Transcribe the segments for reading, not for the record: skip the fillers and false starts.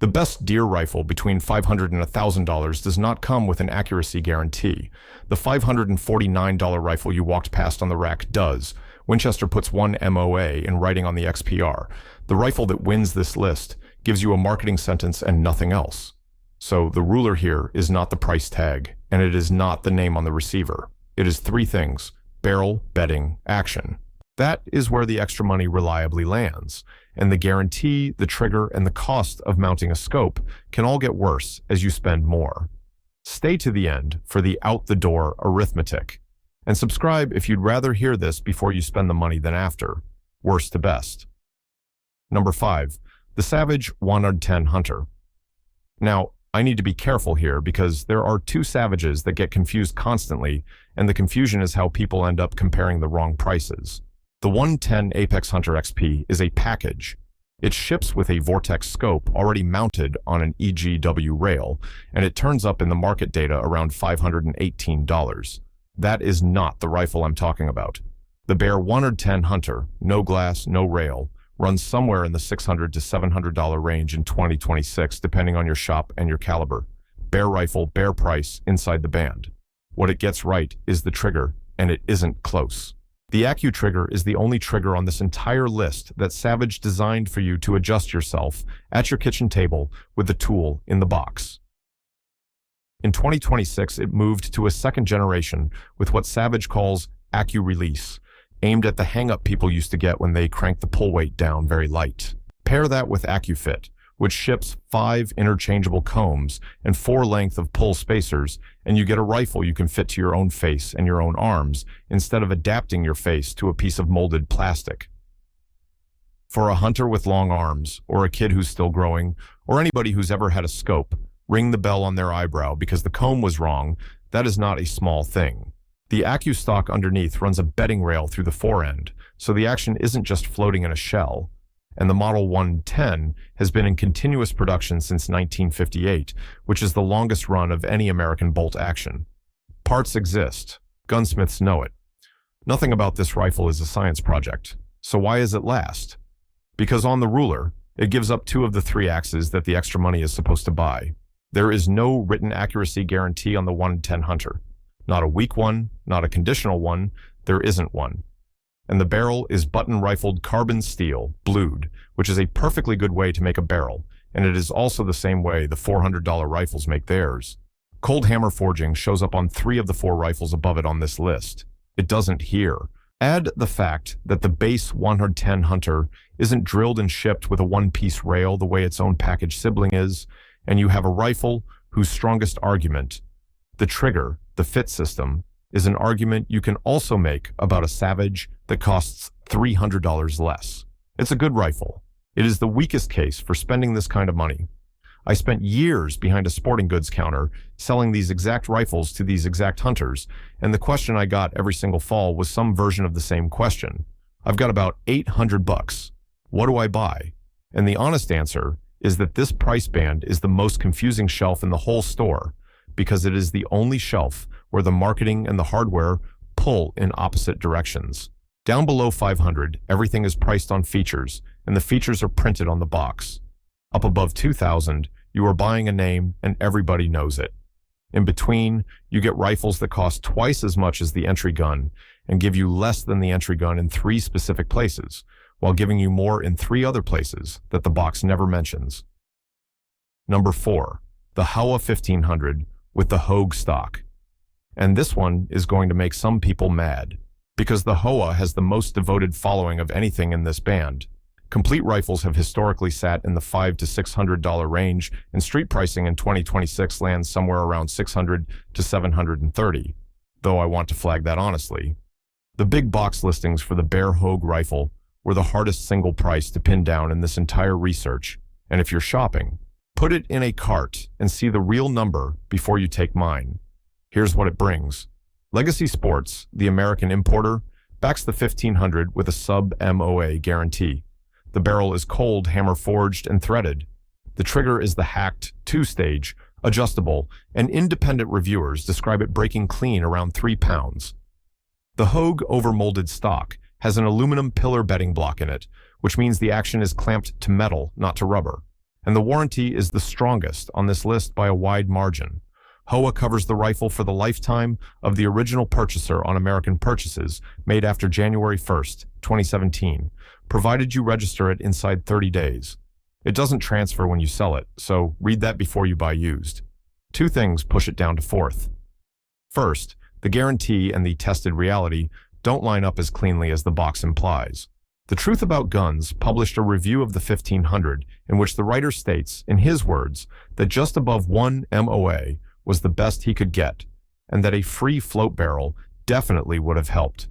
The best deer rifle between $500 and $1,000 does not come with an accuracy guarantee. The $549 rifle you walked past on the rack does. Winchester puts one MOA in writing on the XPR. The rifle that wins this list gives you a marketing sentence and nothing else. So the ruler here is not the price tag, and it is not the name on the receiver. It is three things: barrel, bedding, action. That is where the extra money reliably lands, and the guarantee, the trigger, and the cost of mounting a scope can all get worse as you spend more. Stay to the end for the out-the-door arithmetic, and subscribe if you'd rather hear this before you spend the money than after. Worst to best. Number 5. The Savage 110 Hunter. Now, I need to be careful here because there are two Savages that get confused constantly, and the confusion is how people end up comparing the wrong prices. The 110 Apex Hunter XP is a package. It ships with a Vortex scope already mounted on an EGW rail, and it turns up in the market data around $518. That is not the rifle I'm talking about. The Bear 110 Hunter, no glass, no rail, runs somewhere in the $600 to $700 range in 2026, depending on your shop and your caliber. Bear rifle, bear price, inside the band. What it gets right is the trigger, and it isn't close. The Accu trigger is the only trigger on this entire list that Savage designed for you to adjust yourself at your kitchen table with the tool in the box. In 2026, it moved to a second generation with what Savage calls Accu Release, aimed at the hang-up people used to get when they cranked the pull weight down very light. Pair that with AccuFit, which ships 5 interchangeable combs and 4 length of pull spacers, and you get a rifle you can fit to your own face and your own arms instead of adapting your face to a piece of molded plastic. For a hunter with long arms, or a kid who's still growing, or anybody who's ever had a scope, ring the bell on their eyebrow because the comb was wrong. That is not a small thing. The Accu stock underneath runs a bedding rail through the forend, so the action isn't just floating in a shell. And the Model 110 has been in continuous production since 1958, which is the longest run of any American bolt action. Parts exist. Gunsmiths know it. Nothing about this rifle is a science project. So why is it last? Because on the ruler, it gives up 2 of the 3 axes that the extra money is supposed to buy. There is no written accuracy guarantee on the 110 Hunter. Not a weak one, not a conditional one, there isn't one. And the barrel is button-rifled carbon steel, blued, which is a perfectly good way to make a barrel, and it is also the same way the $400 rifles make theirs. Cold hammer forging shows up on 3 of the 4 rifles above it on this list. It doesn't here. Add the fact that the base 110 Hunter isn't drilled and shipped with a one-piece rail the way its own package sibling is, and you have a rifle whose strongest argument, the trigger, the fit system, is an argument you can also make about a Savage that costs $300 less. It's a good rifle. It is the weakest case for spending this kind of money. I spent years behind a sporting goods counter selling these exact rifles to these exact hunters, and the question I got every single fall was some version of the same question. I've got about $800. What do I buy? And the honest answer is that this price band is the most confusing shelf in the whole store, because it is the only shelf where the marketing and the hardware pull in opposite directions. Down below 500, everything is priced on features, and the features are printed on the box. Up above 2,000, you are buying a name, and everybody knows it. In between, you get rifles that cost twice as much as the entry gun and give you less than the entry gun in 3 specific places, while giving you more in 3 other places that the box never mentions. Number 4, the Howa 1500 with the Hogue stock. And this one is going to make some people mad, because the Howa has the most devoted following of anything in this band. Complete rifles have historically sat in the $500 to $600 range, and street pricing in 2026 lands somewhere around $600 to $730, though I want to flag that honestly. The big box listings for the Bear Hogue rifle were the hardest single price to pin down in this entire research, and if you're shopping, put it in a cart and see the real number before you take mine. Here's what it brings. Legacy Sports, the American importer, backs the 1500 with a sub-MOA guarantee. The barrel is cold, hammer forged, and threaded. The trigger is the hacked, 2-stage, adjustable, and independent reviewers describe it breaking clean around 3 pounds. The Hogue overmolded stock has an aluminum pillar bedding block in it, which means the action is clamped to metal, not to rubber. and the warranty is the strongest on this list by a wide margin. HOA covers the rifle for the lifetime of the original purchaser on American purchases made after January 1st, 2017, provided you register it inside 30 days. It doesn't transfer when you sell it, so read that before you buy used. Two things push it down to fourth. First, the guarantee and the tested reality don't line up as cleanly as the box implies. The Truth About Guns published a review of the 1500 in which the writer states, in his words, that just above 1 MOA was the best he could get, and that a free float barrel definitely would have helped.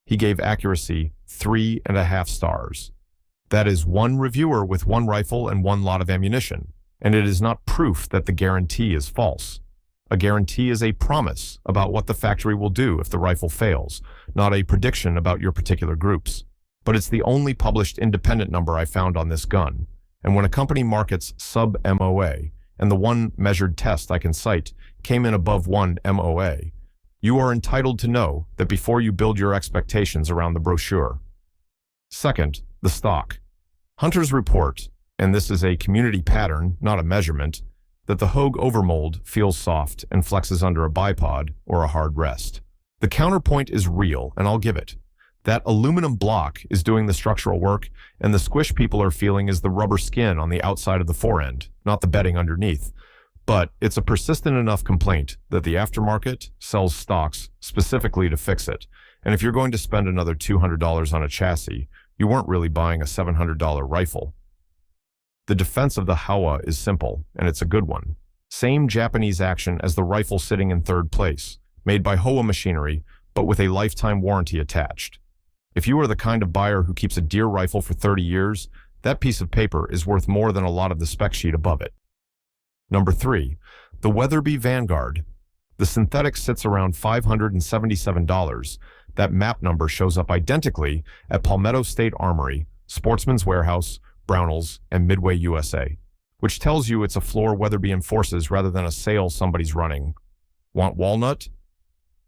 He gave accuracy 3.5 stars. That is one reviewer with one rifle and one lot of ammunition, and it is not proof that the guarantee is false. A guarantee is a promise about what the factory will do if the rifle fails, not a prediction about your particular groups. But it's the only published independent number I found on this gun, and when a company markets sub-MOA, and the one measured test I can cite came in above 1 MOA, you are entitled to know that before you build your expectations around the brochure. Second, the stock. Hunters report, and this is a community pattern, not a measurement, that the Hogue overmold feels soft and flexes under a bipod or a hard rest. The counterpoint is real, and I'll give it. That aluminum block is doing the structural work, and the squish people are feeling is the rubber skin on the outside of the forend, not the bedding underneath. But it's a persistent enough complaint that the aftermarket sells stocks specifically to fix it. And if you're going to spend another $200 on a chassis, you weren't really buying a $700 rifle. The defense of the HOA is simple, and it's a good one. Same Japanese action as the rifle sitting in third place, made by HOA machinery, but with a lifetime warranty attached. If you are the kind of buyer who keeps a deer rifle for 30 years, that piece of paper is worth more than a lot of the spec sheet above it. Number 3, the Weatherby Vanguard. The synthetic sits around $577. That map number shows up identically at Palmetto State Armory, Sportsman's Warehouse, Brownells, and Midway USA, which tells you it's a floor Weatherby enforces rather than a sale somebody's running. Want walnut?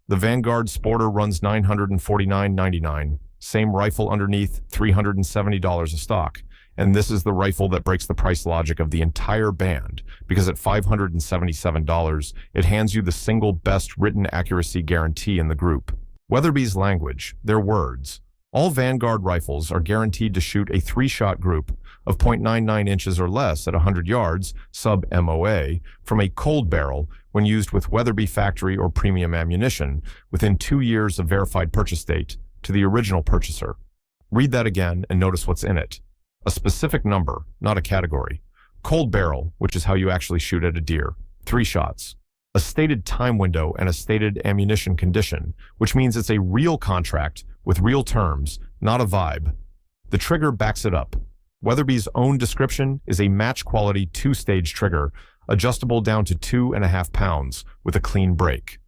The Vanguard Sporter runs $949.99. Same rifle underneath, $370 a stock. And this is the rifle that breaks the price logic of the entire band, because at $577, it hands you the single best written accuracy guarantee in the group. Weatherby's language, their words. All Vanguard rifles are guaranteed to shoot a 3-shot group of .99 inches or less at 100 yards, sub-MOA, from a cold barrel when used with Weatherby factory or premium ammunition within 2 years of verified purchase date to the original purchaser. Read that again and notice what's in it. A specific number, not a category. Cold barrel, which is how you actually shoot at a deer. 3 shots. A stated time window and a stated ammunition condition, which means it's a real contract with real terms, not a vibe. The trigger backs it up. Weatherby's own description is a match-quality 2-stage trigger, adjustable down to 2.5 pounds with a clean break.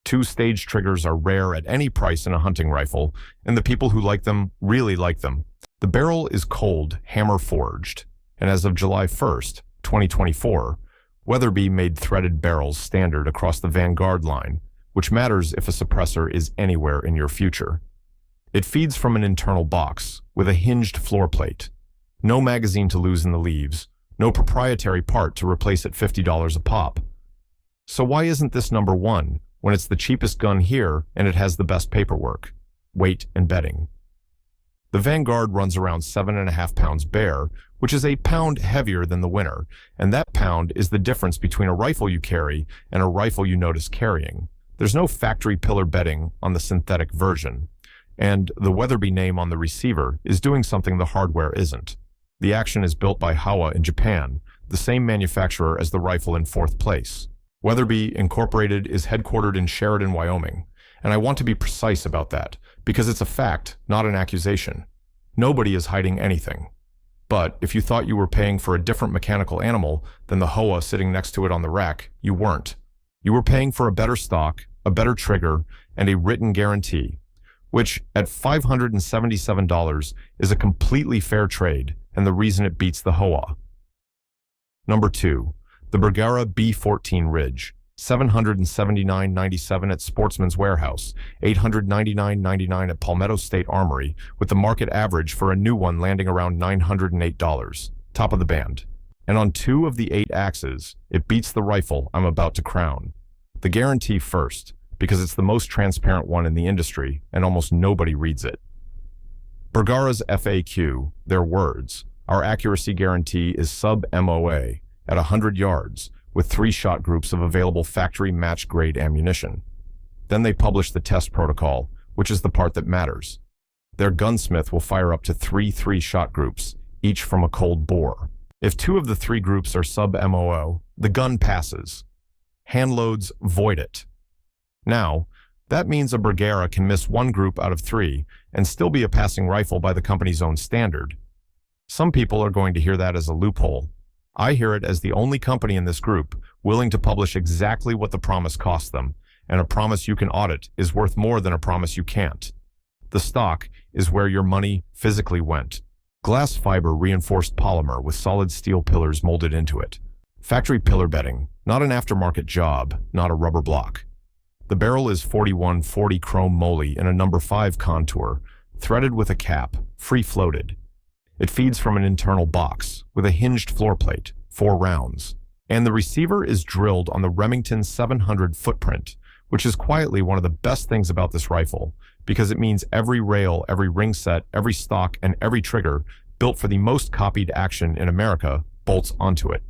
2-stage triggers are rare at any price in a hunting rifle, and the people who like them really like them. The barrel is cold, hammer-forged, and as of July 1st, 2024, Weatherby made threaded barrels standard across the Vanguard line, which matters if a suppressor is anywhere in your future. It feeds from an internal box with a hinged floor plate. No magazine to lose in the leaves, no proprietary part to replace at $50 a pop. So why isn't this number 1 when it's the cheapest gun here and it has the best paperwork, weight, and bedding? The Vanguard runs around 7.5 pounds bare, which is a pound heavier than the winner, and that pound is the difference between a rifle you carry and a rifle you notice carrying. There's no factory pillar bedding on the synthetic version, and the Weatherby name on the receiver is doing something the hardware isn't. The action is built by Howa in Japan, the same manufacturer as the rifle in 4th place. Weatherby Incorporated is headquartered in Sheridan, Wyoming, and I want to be precise about that, because it's a fact, not an accusation. Nobody is hiding anything. But if you thought you were paying for a different mechanical animal than the Howa sitting next to it on the rack, you weren't. You were paying for a better stock, a better trigger, and a written guarantee, which at $577 is a completely fair trade and the reason it beats the Howa. Number 2, the Bergara B14 Ridge, $779.97 at Sportsman's Warehouse, $899.99 at Palmetto State Armory, with the market average for a new one landing around $908. Top of the band. And on 2 of the 8 axes, it beats the rifle I'm about to crown. The guarantee first, because it's the most transparent one in the industry and almost nobody reads it. Bergara's FAQ, their words, our accuracy guarantee is sub-MOA at 100 yards with 3 shot groups of available factory match grade ammunition. Then they publish the test protocol, which is the part that matters. Their gunsmith will fire up to 3 3-shot groups, each from a cold bore. If 2 of the 3 groups are sub-MOO, the gun passes. Handloads void it. Now, that means a Bergara can miss 1 group out of 3 and still be a passing rifle by the company's own standard. Some people are going to hear that as a loophole. I hear it as the only company in this group willing to publish exactly what the promise cost them, and a promise you can audit is worth more than a promise you can't. The stock is where your money physically went. Glass fiber reinforced polymer with solid steel pillars molded into it. Factory pillar bedding, not an aftermarket job, not a rubber block. The barrel is 4140 chrome moly in a number 5 contour, threaded with a cap, free-floated. It feeds from an internal box, with a hinged floor plate, 4 rounds. And the receiver is drilled on the Remington 700 footprint, which is quietly one of the best things about this rifle, because it means every rail, every ring set, every stock, and every trigger built for the most copied action in America bolts onto it.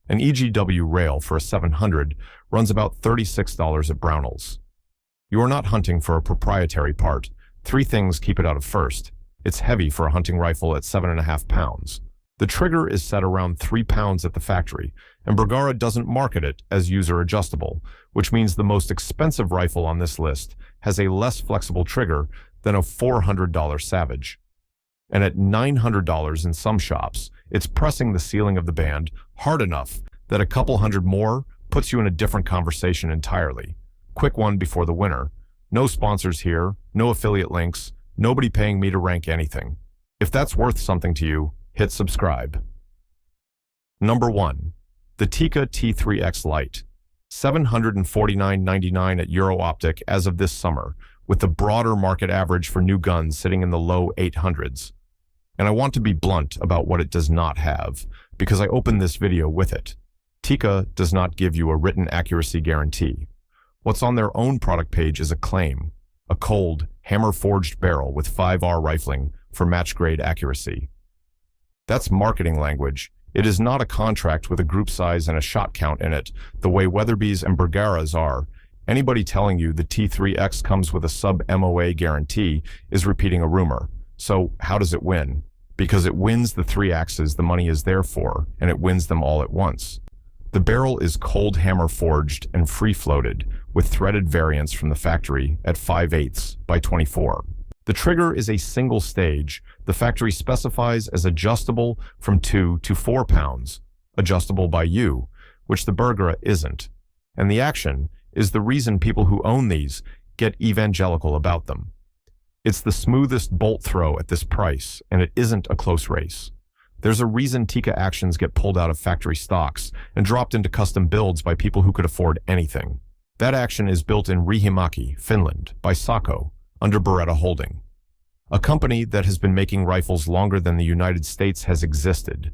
An EGW rail for a 700 runs about $36 at Brownells. You are not hunting for a proprietary part. 3 things keep it out of first. It's heavy for a hunting rifle at 7.5 pounds. The trigger is set around 3 pounds at the factory, and Bergara doesn't market it as user adjustable, which means the most expensive rifle on this list has a less flexible trigger than a $400 Savage. And at $900 in some shops, it's pressing the ceiling of the band hard enough that a couple hundred more puts you in a different conversation entirely. Quick one before the winner. No sponsors here, no affiliate links, nobody paying me to rank anything. If that's worth something to you, hit subscribe. Number 1. The Tikka T3X Lite. $749.99 at Euro-Optic as of this summer, with the broader market average for new guns sitting in the low 800s. And I want to be blunt about what it does not have, because I opened this video with it. Tikka does not give you a written accuracy guarantee. What's on their own product page is a claim, a cold, hammer-forged barrel with 5R rifling for match-grade accuracy. That's marketing language. It is not a contract with a group size and a shot count in it, the way Weatherby's and Bergara's are. Anybody telling you the T3X comes with a sub-MOA guarantee is repeating a rumor. So how does it win? Because it wins the 3 axes the money is there for, and it wins them all at once. The barrel is cold hammer forged and free-floated, with threaded variants from the factory at 5/8 by 24. The trigger is a single stage. The factory specifies as adjustable from 2 to 4 pounds, adjustable by you, which the Bergara isn't. And the action is the reason people who own these get evangelical about them. It's the smoothest bolt throw at this price, and it isn't a close race. There's a reason Tikka actions get pulled out of factory stocks and dropped into custom builds by people who could afford anything. That action is built in Riihimäki, Finland, by Sako, under Beretta Holding, a company that has been making rifles longer than the United States has existed.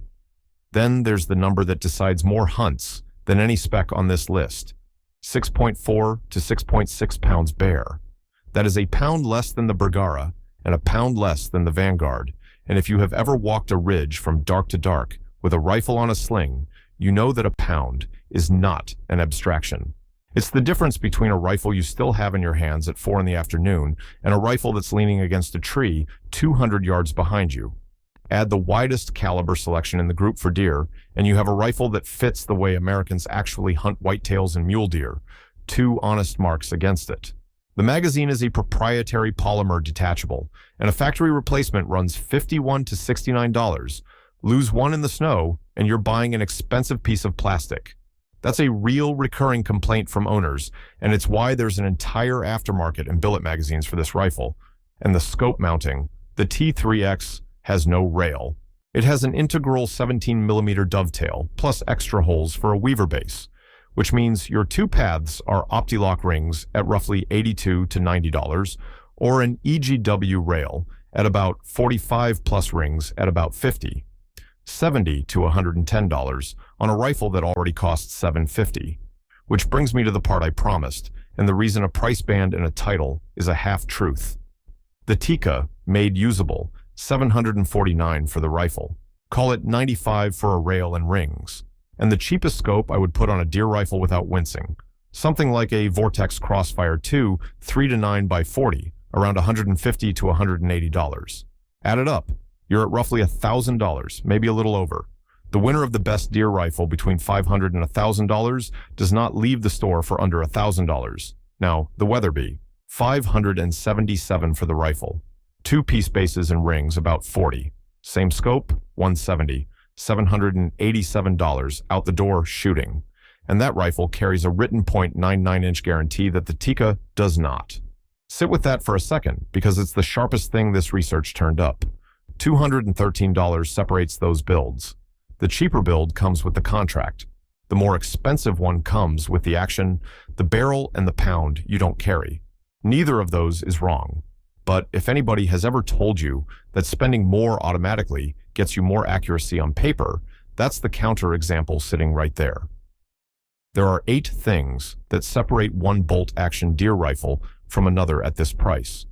Then there's the number that decides more hunts than any spec on this list, 6.4 to 6.6 pounds bare. That is a pound less than the Bergara and a pound less than the Vanguard. And if you have ever walked a ridge from dark to dark with a rifle on a sling, you know that a pound is not an abstraction. It's the difference between a rifle you still have in your hands at 4 in the afternoon and a rifle that's leaning against a tree 200 yards behind you. Add the widest caliber selection in the group for deer, and you have a rifle that fits the way Americans actually hunt whitetails and mule deer. 2 honest marks against it. The magazine is a proprietary polymer detachable, and a factory replacement runs $51 to $69. Lose one in the snow, and you're buying an expensive piece of plastic. That's a real recurring complaint from owners, and it's why there's an entire aftermarket in billet magazines for this rifle. And the scope mounting, the T3X has no rail. It has an integral 17mm dovetail, plus extra holes for a weaver base, which means your 2 paths are OptiLock rings at roughly $82 to $90, or an EGW rail at about 45 plus rings at about 50. $70 to $110 on a rifle that already costs $750. Which brings me to the part I promised, and the reason a price band and a title is a half-truth. The Tikka, made usable, $749 for the rifle. Call it $95 for a rail and rings. And the cheapest scope I would put on a deer rifle without wincing. Something like a Vortex Crossfire 2, 3 to 9 by 40, around $150 to $180. Add it up. You're at roughly $1,000, maybe a little over. The winner of the best deer rifle between $500 and $1,000 does not leave the store for under $1,000. Now, the Weatherby, $577 for the rifle. 2-piece bases and rings, about $40. Same scope, $170. $787 out the door shooting. And that rifle carries a written .99-inch guarantee that the Tikka does not. Sit with that for a second, because it's the sharpest thing this research turned up. $213 separates those builds. The cheaper build comes with the contract. The more expensive one comes with the action, the barrel, and the pound you don't carry. Neither of those is wrong. But if anybody has ever told you that spending more automatically gets you more accuracy on paper, that's the counterexample sitting right there. There are 8 things that separate one bolt-action deer rifle from another at this price.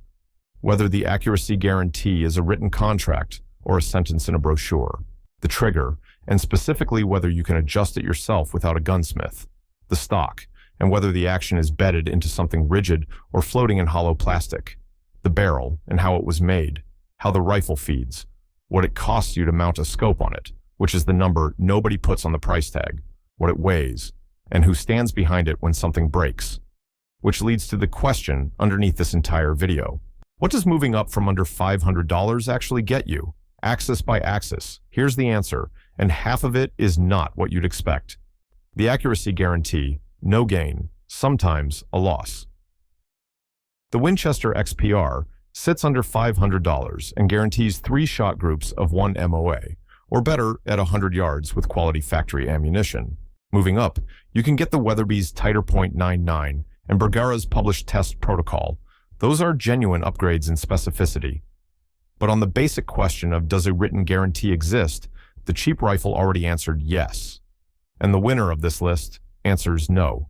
Whether the accuracy guarantee is a written contract or a sentence in a brochure. The trigger, and specifically whether you can adjust it yourself without a gunsmith. The stock, and whether the action is bedded into something rigid or floating in hollow plastic. The barrel, and how it was made. How the rifle feeds. What it costs you to mount a scope on it, which is the number nobody puts on the price tag. What it weighs, and who stands behind it when something breaks. Which leads to the question underneath this entire video. What does moving up from under $500 actually get you? Axis by axis. Here's the answer, and half of it is not what you'd expect. The accuracy guarantee, no gain, sometimes a loss. The Winchester XPR sits under $500 and guarantees 3 shot groups of 1 MOA, or better at 100 yards with quality factory ammunition. Moving up, you can get the Weatherby's tighter .99 and Bergara's published test protocol. Those are genuine upgrades in specificity. But on the basic question of does a written guarantee exist, the cheap rifle already answered yes. And the winner of this list answers no.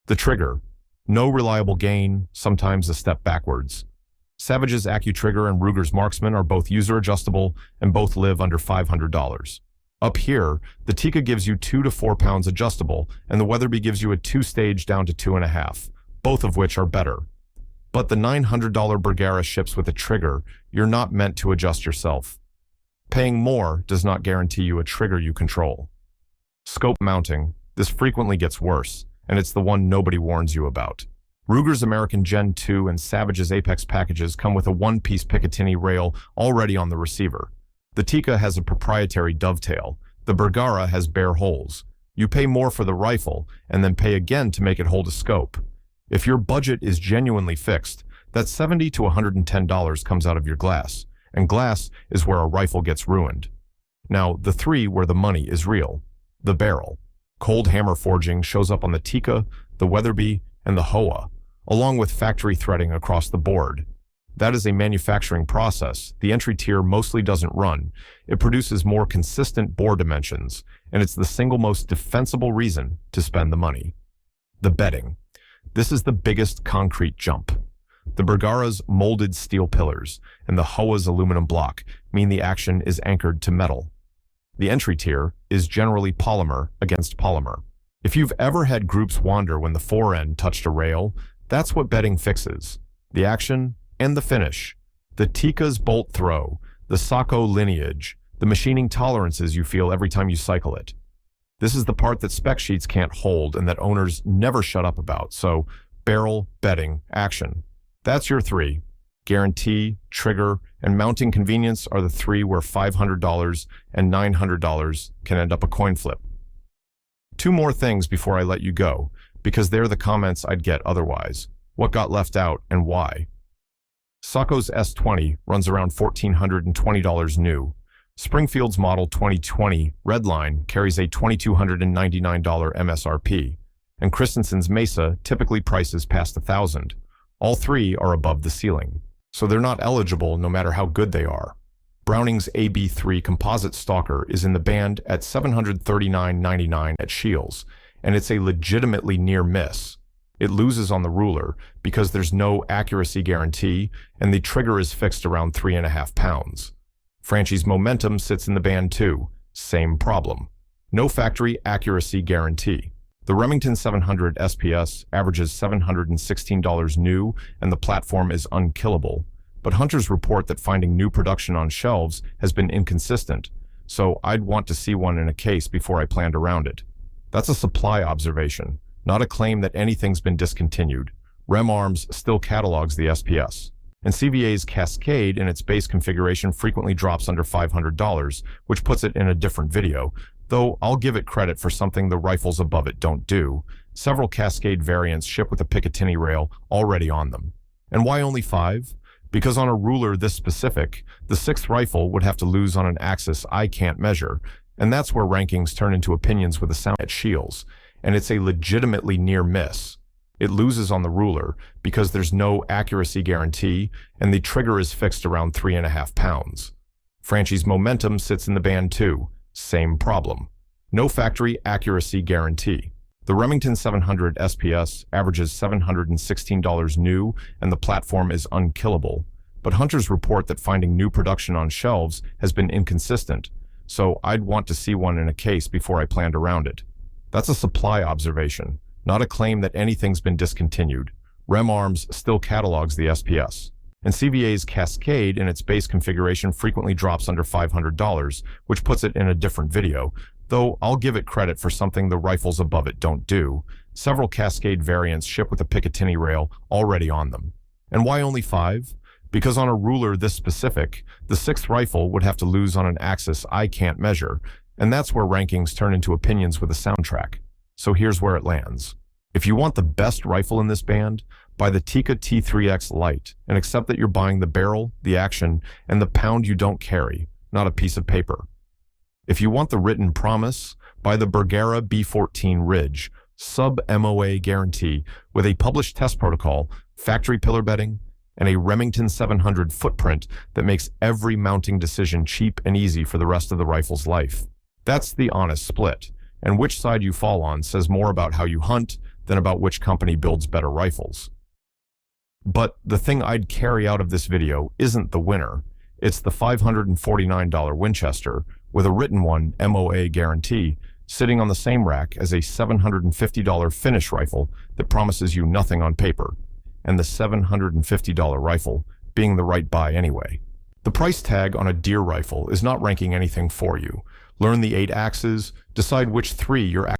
The trigger. No reliable gain, sometimes a step backwards. Savage's AccuTrigger and Ruger's Marksman are both user-adjustable and both live under $500. Up here, the Tikka gives you 2 to 4 pounds adjustable, and the Weatherby gives you a 2-stage down to 2.5, both of which are better. But the $900 Bergara ships with a trigger you're not meant to adjust yourself. Paying more does not guarantee you a trigger you control. Scope mounting. This frequently gets worse, and it's the one nobody warns you about. Ruger's American Gen 2 and Savage's Apex packages come with a 1-piece Picatinny rail already on the receiver. The Tikka has a proprietary dovetail. The Bergara has bare holes. You pay more for the rifle, and then pay again to make it hold a scope. If your budget is genuinely fixed, that $70 to $110 comes out of your glass, and glass is where a rifle gets ruined. Now, the 3 where the money is real. The barrel. Cold hammer forging shows up on the Tikka, the Weatherby, and the Hoa, along with factory threading across the board. That is a manufacturing process the entry tier mostly doesn't run. It produces more consistent bore dimensions, and it's the single most defensible reason to spend the money. The bedding. This is the biggest concrete jump. The Bergara's molded steel pillars and the Hoa's aluminum block mean the action is anchored to metal. The entry tier is generally polymer against polymer. If you've ever had groups wander when the fore-end touched a rail, that's what bedding fixes. The action and the finish. The Tikka's bolt throw, the Sako lineage, the machining tolerances you feel every time you cycle it. This is the part that spec sheets can't hold and that owners never shut up about, so barrel, bedding, action. That's your 3. Guarantee, trigger, and mounting convenience are the 3 where $500 and $900 can end up a coin flip. 2 more things before I let you go, because they're the comments I'd get otherwise. What got left out and why? Sako's S20 runs around $1,420 new. Springfield's Model 2020 Redline carries a $2,299 MSRP, and Christensen's Mesa typically prices past $1,000. All 3 are above the ceiling, so they're not eligible no matter how good they are. Browning's AB3 Composite Stalker is in the band at $739.99 at Scheels, and it's a legitimately near miss. It loses on the ruler because there's no accuracy guarantee and the trigger is fixed around 3.5 pounds. Franchi's Momentum sits in the band too, same problem. No factory accuracy guarantee. The Remington 700 SPS averages $716 new and the platform is unkillable, but hunters report that finding new production on shelves has been inconsistent, so I'd want to see one in a case before I planned around it. That's a supply observation, not a claim that anything's been discontinued. Rem Arms still catalogs the SPS. And CVA's Cascade in its base configuration frequently drops under $500, which puts it in a different video, though I'll give it credit for something the rifles above it don't do. Several Cascade variants ship with a Picatinny rail already on them. And why only 5? Because on a ruler this specific, the 6th rifle would have to lose on an axis I can't measure, and that's where rankings turn into opinions with a sound at Scheels, and it's a legitimately near miss. It loses on the ruler because there's no accuracy guarantee and the trigger is fixed around 3.5 pounds. Franchi's Momentum sits in the band too, same problem. No factory accuracy guarantee. The Remington 700 SPS averages $716 new and the platform is unkillable, but hunters report that finding new production on shelves has been inconsistent, so I'd want to see one in a case before I planned around it. That's a supply observation, not a claim that anything's been discontinued. Rem Arms still catalogs the SPS. And CVA's Cascade in its base configuration frequently drops under $500, which puts it in a different video, though I'll give it credit for something the rifles above it don't do. Several Cascade variants ship with a Picatinny rail already on them. And why only 5? Because on a ruler this specific, the 6th rifle would have to lose on an axis I can't measure, and that's where rankings turn into opinions with a soundtrack. So here's where it lands. If you want the best rifle in this band, buy the Tikka T3X Lite and accept that you're buying the barrel, the action, and the pound you don't carry, not a piece of paper. If you want the written promise, buy the Bergara B14 Ridge, sub-MOA guarantee with a published test protocol, factory pillar bedding, and a Remington 700 footprint that makes every mounting decision cheap and easy for the rest of the rifle's life. That's the honest split, and which side you fall on says more about how you hunt than about which company builds better rifles. But the thing I'd carry out of this video isn't the winner. It's the $549 Winchester with a written one MOA guarantee sitting on the same rack as a $750 finish rifle that promises you nothing on paper, and the $750 rifle being the right buy anyway. The price tag on a deer rifle is not ranking anything for you. Learn the 8 axes, decide which 3 you're